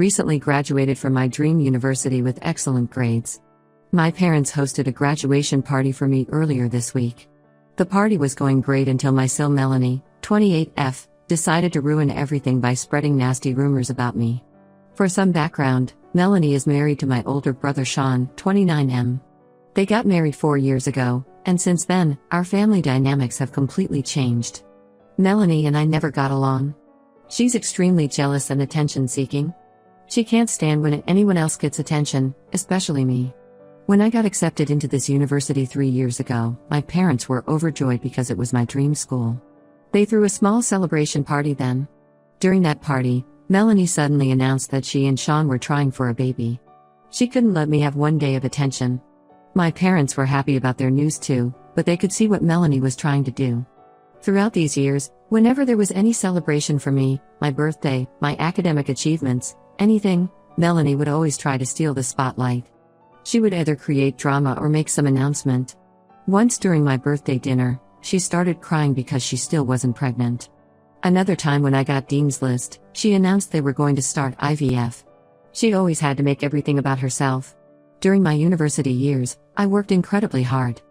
recently graduated from my dream university with excellent grades. My parents hosted a graduation party for me earlier this week. The party was going great until my sil Melanie, 28F, decided to ruin everything by spreading nasty rumors about me. For some background, Melanie is married to my older brother Sean, 29M. They got married 4 years ago, and since then, our family dynamics have completely changed. Melanie and I never got along. She's extremely jealous and attention-seeking. She can't stand when anyone else gets attention, especially me. When I got accepted into this university 3 years ago, my parents were overjoyed because it was my dream school. They threw a small celebration party then. During that party, Melanie suddenly announced that she and Sean were trying for a baby. She couldn't let me have 1 day of attention. My parents were happy about their news too, but they could see what Melanie was trying to do. Throughout these years, whenever there was any celebration for me, my birthday, my academic achievements, anything, Melanie would always try to steal the spotlight. She would either create drama or make some announcement. Once during my birthday dinner, she started crying because she still wasn't pregnant. Another time when I got Dean's List, she announced they were going to start IVF. She always had to make everything about herself. During my university years, I worked incredibly hard.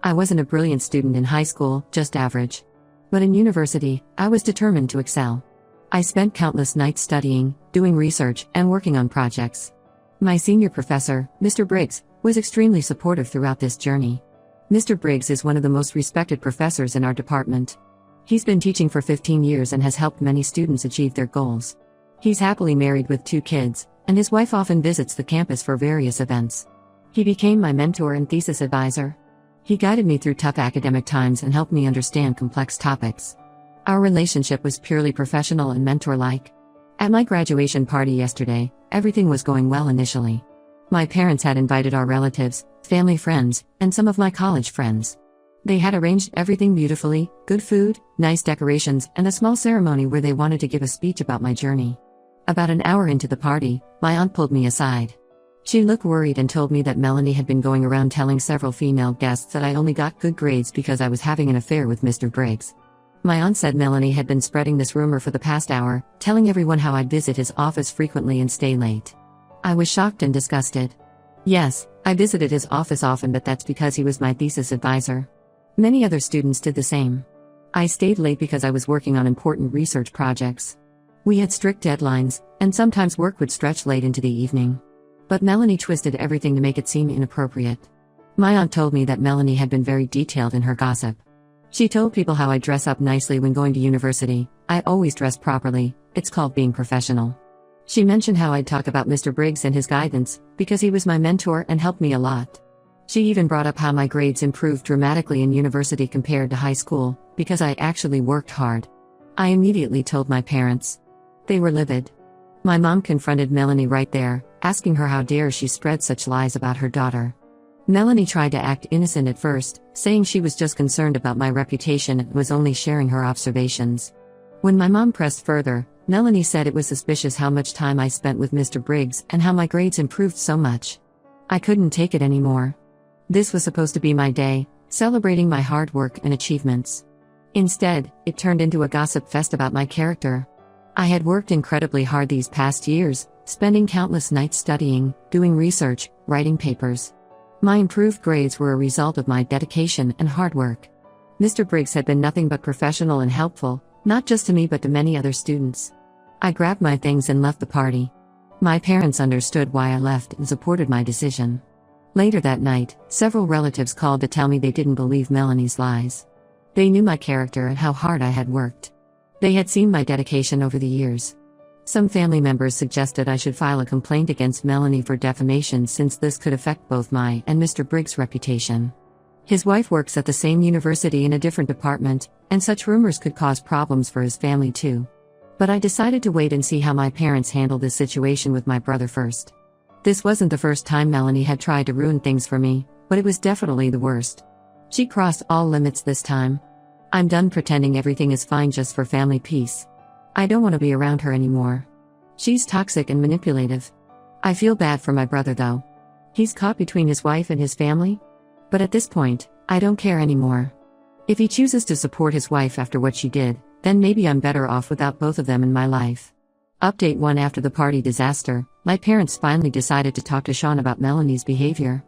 I wasn't a brilliant student in high school, just average. But in university, I was determined to excel. I spent countless nights studying, doing research, and working on projects. My senior professor, Mr. Briggs, was extremely supportive throughout this journey. Mr. Briggs is one of the most respected professors in our department. He's been teaching for 15 years and has helped many students achieve their goals. He's happily married with 2 kids, and his wife often visits the campus for various events. He became my mentor and thesis advisor. He guided me through tough academic times and helped me understand complex topics. Our relationship was purely professional and mentor-like. At my graduation party yesterday, everything was going well initially. My parents had invited our relatives, family friends, and some of my college friends. They had arranged everything beautifully, good food, nice decorations, and a small ceremony where they wanted to give a speech about my journey. About an hour into the party, my aunt pulled me aside. She looked worried and told me that Melanie had been going around telling several female guests that I only got good grades because I was having an affair with Mr. Briggs. My aunt said Melanie had been spreading this rumor for the past hour, telling everyone how I'd visit his office frequently and stay late. I was shocked and disgusted. Yes, I visited his office often, but that's because he was my thesis advisor. Many other students did the same. I stayed late because I was working on important research projects. We had strict deadlines, and sometimes work would stretch late into the evening. But Melanie twisted everything to make it seem inappropriate. My aunt told me that Melanie had been very detailed in her gossip. She told people how I dress up nicely when going to university. I always dress properly, it's called being professional. She mentioned how I'd talk about Mr. Briggs and his guidance, because he was my mentor and helped me a lot. She even brought up how my grades improved dramatically in university compared to high school, because I actually worked hard. I immediately told my parents. They were livid. My mom confronted Melanie right there, asking her how dare she spread such lies about her daughter. Melanie tried to act innocent at first, saying she was just concerned about my reputation and was only sharing her observations. When my mom pressed further, Melanie said it was suspicious how much time I spent with Mr. Briggs and how my grades improved so much. I couldn't take it anymore. This was supposed to be my day, celebrating my hard work and achievements. Instead, it turned into a gossip fest about my character. I had worked incredibly hard these past years, spending countless nights studying, doing research, writing papers. My improved grades were a result of my dedication and hard work. Mr. Briggs had been nothing but professional and helpful, not just to me but to many other students. I grabbed my things and left the party. My parents understood why I left and supported my decision. Later that night, several relatives called to tell me they didn't believe Melanie's lies. They knew my character and how hard I had worked. They had seen my dedication over the years. Some family members suggested I should file a complaint against Melanie for defamation since this could affect both my and Mr. Briggs' reputation. His wife works at the same university in a different department, and such rumors could cause problems for his family too. But I decided to wait and see how my parents handled this situation with my brother first. This wasn't the first time Melanie had tried to ruin things for me, but it was definitely the worst. She crossed all limits this time. I'm done pretending everything is fine just for family peace. I don't want to be around her anymore. She's toxic and manipulative. I feel bad for my brother though. He's caught between his wife and his family. But at this point, I don't care anymore. If he chooses to support his wife after what she did, then maybe I'm better off without both of them in my life. Update 1. After the party disaster, my parents finally decided to talk to Sean about Melanie's behavior.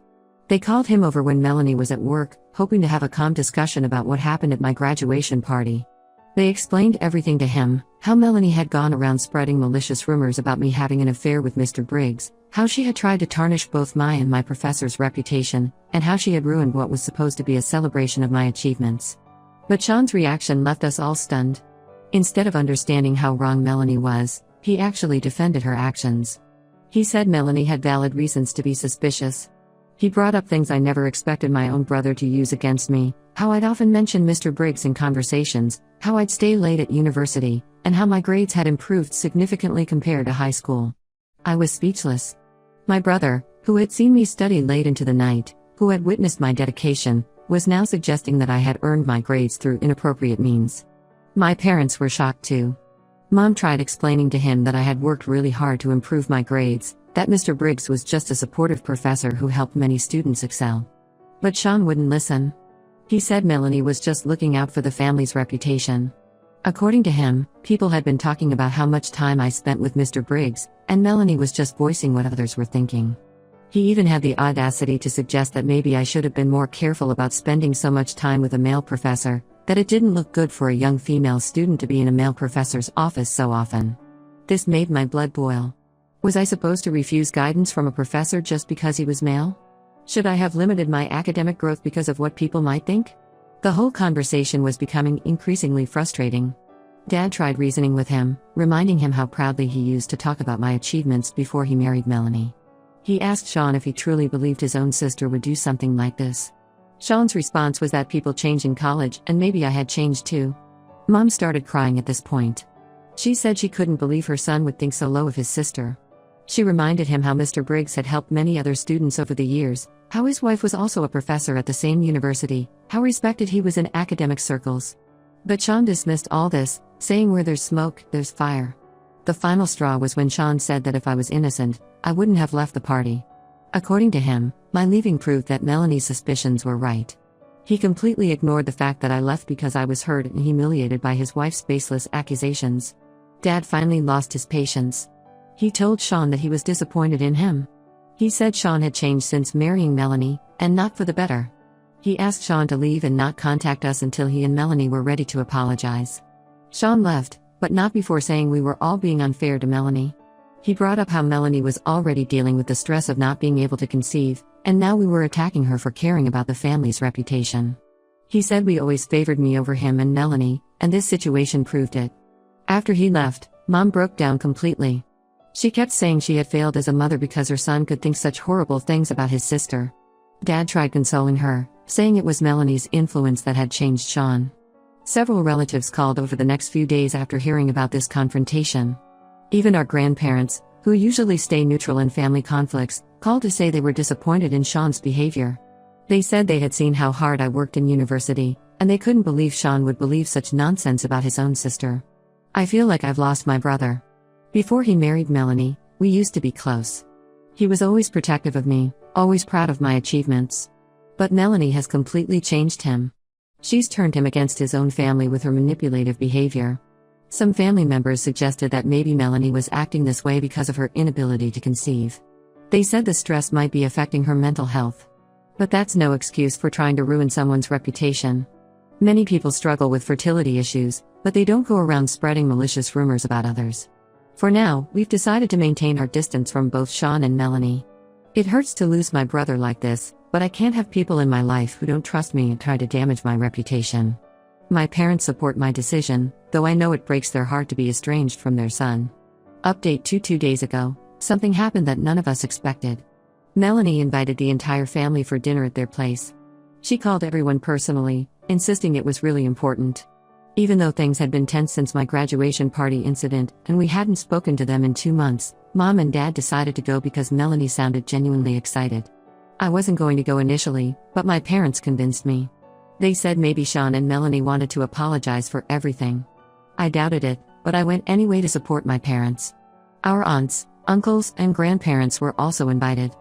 They called him over when Melanie was at work, hoping to have a calm discussion about what happened at my graduation party. They explained everything to him, how Melanie had gone around spreading malicious rumors about me having an affair with Mr. Briggs, how she had tried to tarnish both my and my professor's reputation, and how she had ruined what was supposed to be a celebration of my achievements. But Sean's reaction left us all stunned. Instead of understanding how wrong Melanie was, he actually defended her actions. He said Melanie had valid reasons to be suspicious. He brought up things I never expected my own brother to use against me, how I'd often mention Mr. Briggs in conversations, how I'd stay late at university, and how my grades had improved significantly compared to high school. I was speechless. My brother, who had seen me study late into the night, who had witnessed my dedication, was now suggesting that I had earned my grades through inappropriate means. My parents were shocked too. Mom tried explaining to him that I had worked really hard to improve my grades, that Mr. Briggs was just a supportive professor who helped many students excel. But Sean wouldn't listen. He said Melanie was just looking out for the family's reputation. According to him, people had been talking about how much time I spent with Mr. Briggs, and Melanie was just voicing what others were thinking. He even had the audacity to suggest that maybe I should have been more careful about spending so much time with a male professor, that it didn't look good for a young female student to be in a male professor's office so often. This made my blood boil. Was I supposed to refuse guidance from a professor just because he was male? Should I have limited my academic growth because of what people might think? The whole conversation was becoming increasingly frustrating. Dad tried reasoning with him, reminding him how proudly he used to talk about my achievements before he married Melanie. He asked Sean if he truly believed his own sister would do something like this. Sean's response was that people change in college and maybe I had changed too. Mom started crying at this point. She said she couldn't believe her son would think so low of his sister. She reminded him how Mr. Briggs had helped many other students over the years, how his wife was also a professor at the same university, how respected he was in academic circles. But Sean dismissed all this, saying where there's smoke, there's fire. The final straw was when Sean said that if I was innocent, I wouldn't have left the party. According to him, my leaving proved that Melanie's suspicions were right. He completely ignored the fact that I left because I was hurt and humiliated by his wife's baseless accusations. Dad finally lost his patience. He told Sean that he was disappointed in him. He said Sean had changed since marrying Melanie, and not for the better. He asked Sean to leave and not contact us until he and Melanie were ready to apologize. Sean left, but not before saying we were all being unfair to Melanie. He brought up how Melanie was already dealing with the stress of not being able to conceive, and now we were attacking her for caring about the family's reputation. He said we always favored me over him and Melanie, and this situation proved it. After he left, Mom broke down completely. She kept saying she had failed as a mother because her son could think such horrible things about his sister. Dad tried consoling her, saying it was Melanie's influence that had changed Sean. Several relatives called over the next few days after hearing about this confrontation. Even our grandparents, who usually stay neutral in family conflicts, called to say they were disappointed in Sean's behavior. They said they had seen how hard I worked in university, and they couldn't believe Sean would believe such nonsense about his own sister. I feel like I've lost my brother. Before he married Melanie, we used to be close. He was always protective of me, always proud of my achievements. But Melanie has completely changed him. She's turned him against his own family with her manipulative behavior. Some family members suggested that maybe Melanie was acting this way because of her inability to conceive. They said the stress might be affecting her mental health. But that's no excuse for trying to ruin someone's reputation. Many people struggle with fertility issues, but they don't go around spreading malicious rumors about others. For now, we've decided to maintain our distance from both Sean and Melanie. It hurts to lose my brother like this, but I can't have people in my life who don't trust me and try to damage my reputation. My parents support my decision, though I know it breaks their heart to be estranged from their son. Update 2 days ago, something happened that none of us expected. Melanie invited the entire family for dinner at their place. She called everyone personally, insisting it was really important. Even though things had been tense since my graduation party incident, and we hadn't spoken to them in 2 months, Mom and Dad decided to go because Melanie sounded genuinely excited. I wasn't going to go initially, but my parents convinced me. They said maybe Sean and Melanie wanted to apologize for everything. I doubted it, but I went anyway to support my parents. Our aunts, uncles, and grandparents were also invited.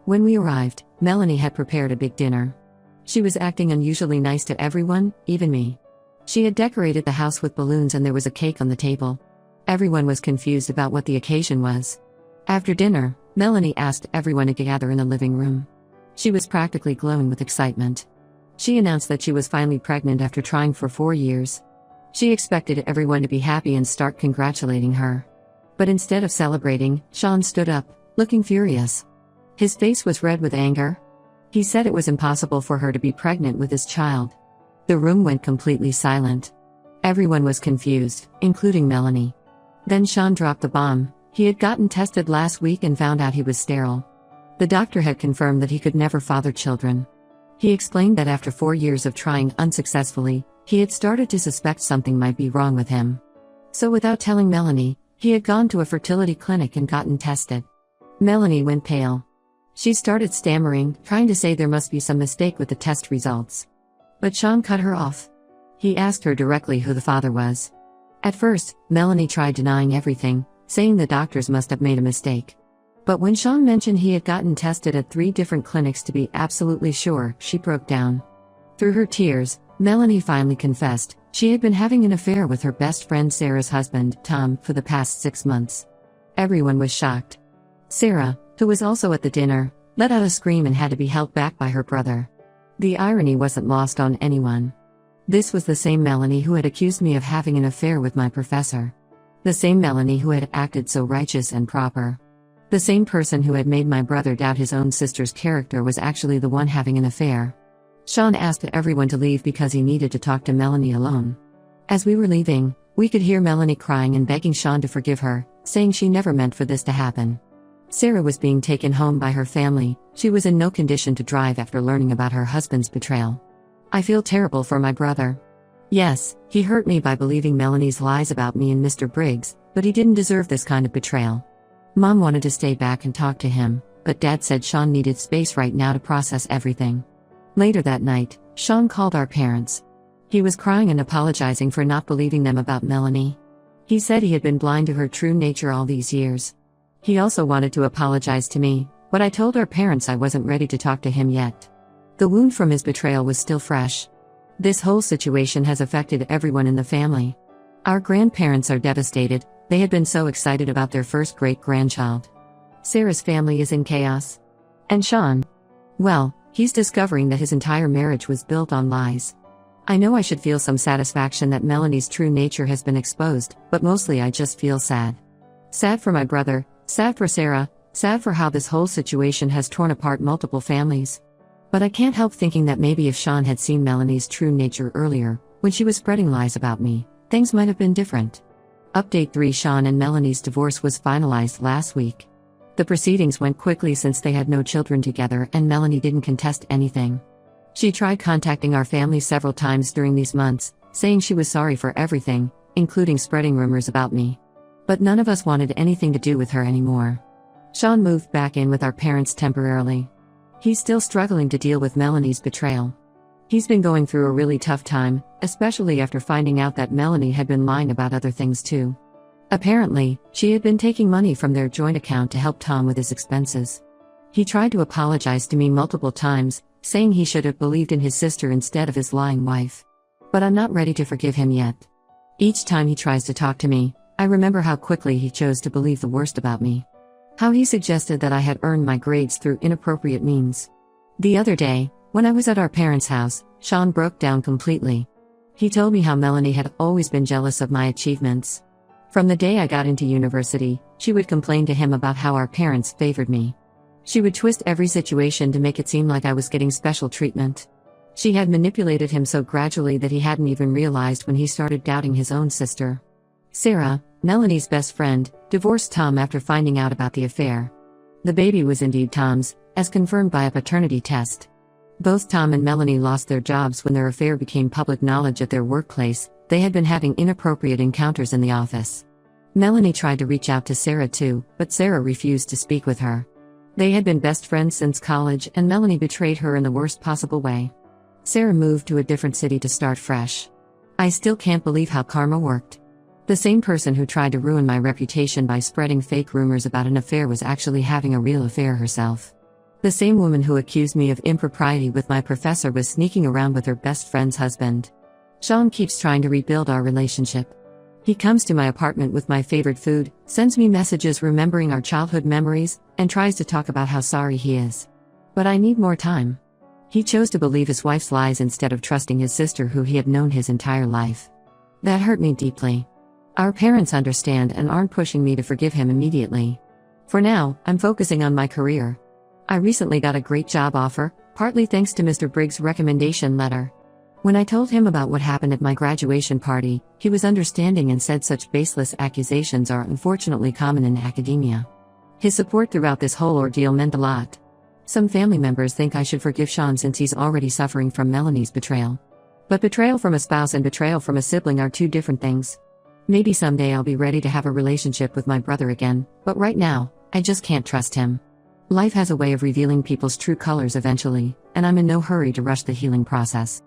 When we arrived, Melanie had prepared a big dinner. She was acting unusually nice to everyone, even me. She had decorated the house with balloons and there was a cake on the table. Everyone was confused about what the occasion was. After dinner, Melanie asked everyone to gather in the living room. She was practically glowing with excitement. She announced that she was finally pregnant after trying for 4 years. She expected everyone to be happy and start congratulating her. But instead of celebrating, Sean stood up, looking furious. His face was red with anger. He said it was impossible for her to be pregnant with his child. The room went completely silent. Everyone was confused, including Melanie. Then Sean dropped the bomb. He had gotten tested last week and found out he was sterile. The doctor had confirmed that he could never father children. He explained that after 4 years of trying unsuccessfully, he had started to suspect something might be wrong with him. So without telling Melanie, he had gone to a fertility clinic and gotten tested. Melanie went pale. She started stammering, trying to say there must be some mistake with the test results. But Sean cut her off. He asked her directly who the father was. At first, Melanie tried denying everything, saying the doctors must have made a mistake. But when Sean mentioned he had gotten tested at 3 different clinics to be absolutely sure, she broke down. Through her tears, Melanie finally confessed she had been having an affair with her best friend Sarah's husband, Tom, for the past 6 months. Everyone was shocked. Sarah, who was also at the dinner, let out a scream and had to be held back by her brother. The irony wasn't lost on anyone. This was the same Melanie who had accused me of having an affair with my professor. The same Melanie who had acted so righteous and proper. The same person who had made my brother doubt his own sister's character was actually the one having an affair. Sean asked everyone to leave because he needed to talk to Melanie alone. As we were leaving, we could hear Melanie crying and begging Sean to forgive her, saying she never meant for this to happen. Sarah was being taken home by her family. She was in no condition to drive after learning about her husband's betrayal. I feel terrible for my brother. Yes, he hurt me by believing Melanie's lies about me and Mr. Briggs, but he didn't deserve this kind of betrayal. Mom wanted to stay back and talk to him, but Dad said Sean needed space right now to process everything. Later that night, Sean called our parents. He was crying and apologizing for not believing them about Melanie. He said he had been blind to her true nature all these years. He also wanted to apologize to me, but I told our parents I wasn't ready to talk to him yet. The wound from his betrayal was still fresh. This whole situation has affected everyone in the family. Our grandparents are devastated. They had been so excited about their first great-grandchild. Sarah's family is in chaos. And Sean? Well, he's discovering that his entire marriage was built on lies. I know I should feel some satisfaction that Melanie's true nature has been exposed, but mostly I just feel sad. Sad for my brother, sad for Sarah, sad for how this whole situation has torn apart multiple families. But I can't help thinking that maybe if Sean had seen Melanie's true nature earlier, when she was spreading lies about me, things might have been different. Update 3: Sean and Melanie's divorce was finalized last week. The proceedings went quickly since they had no children together and Melanie didn't contest anything. She tried contacting our family several times during these months, saying she was sorry for everything, including spreading rumors about me. But none of us wanted anything to do with her anymore. Sean moved back in with our parents temporarily. He's still struggling to deal with Melanie's betrayal. He's been going through a really tough time, especially after finding out that Melanie had been lying about other things too. Apparently, she had been taking money from their joint account to help Tom with his expenses. He tried to apologize to me multiple times, saying he should have believed in his sister instead of his lying wife. But I'm not ready to forgive him yet. Each time he tries to talk to me, I remember how quickly he chose to believe the worst about me. How he suggested that I had earned my grades through inappropriate means. The other day, when I was at our parents' house, Sean broke down completely. He told me how Melanie had always been jealous of my achievements. From the day I got into university, she would complain to him about how our parents favored me. She would twist every situation to make it seem like I was getting special treatment. She had manipulated him so gradually that he hadn't even realized when he started doubting his own sister. Sarah, Melanie's best friend, divorced Tom after finding out about the affair. The baby was indeed Tom's, as confirmed by a paternity test. Both Tom and Melanie lost their jobs when their affair became public knowledge at their workplace. They had been having inappropriate encounters in the office. Melanie tried to reach out to Sarah too, but Sarah refused to speak with her. They had been best friends since college and Melanie betrayed her in the worst possible way. Sarah moved to a different city to start fresh. I still can't believe how karma worked. The same person who tried to ruin my reputation by spreading fake rumors about an affair was actually having a real affair herself. The same woman who accused me of impropriety with my professor was sneaking around with her best friend's husband. Sean keeps trying to rebuild our relationship. He comes to my apartment with my favorite food, sends me messages remembering our childhood memories, and tries to talk about how sorry he is. But I need more time. He chose to believe his wife's lies instead of trusting his sister who he had known his entire life. That hurt me deeply. Our parents understand and aren't pushing me to forgive him immediately. For now, I'm focusing on my career. I recently got a great job offer, partly thanks to Mr. Briggs' recommendation letter. When I told him about what happened at my graduation party, he was understanding and said such baseless accusations are unfortunately common in academia. His support throughout this whole ordeal meant a lot. Some family members think I should forgive Sean since he's already suffering from Melanie's betrayal. But betrayal from a spouse and betrayal from a sibling are two different things. Maybe someday I'll be ready to have a relationship with my brother again, but right now, I just can't trust him. Life has a way of revealing people's true colors eventually, and I'm in no hurry to rush the healing process.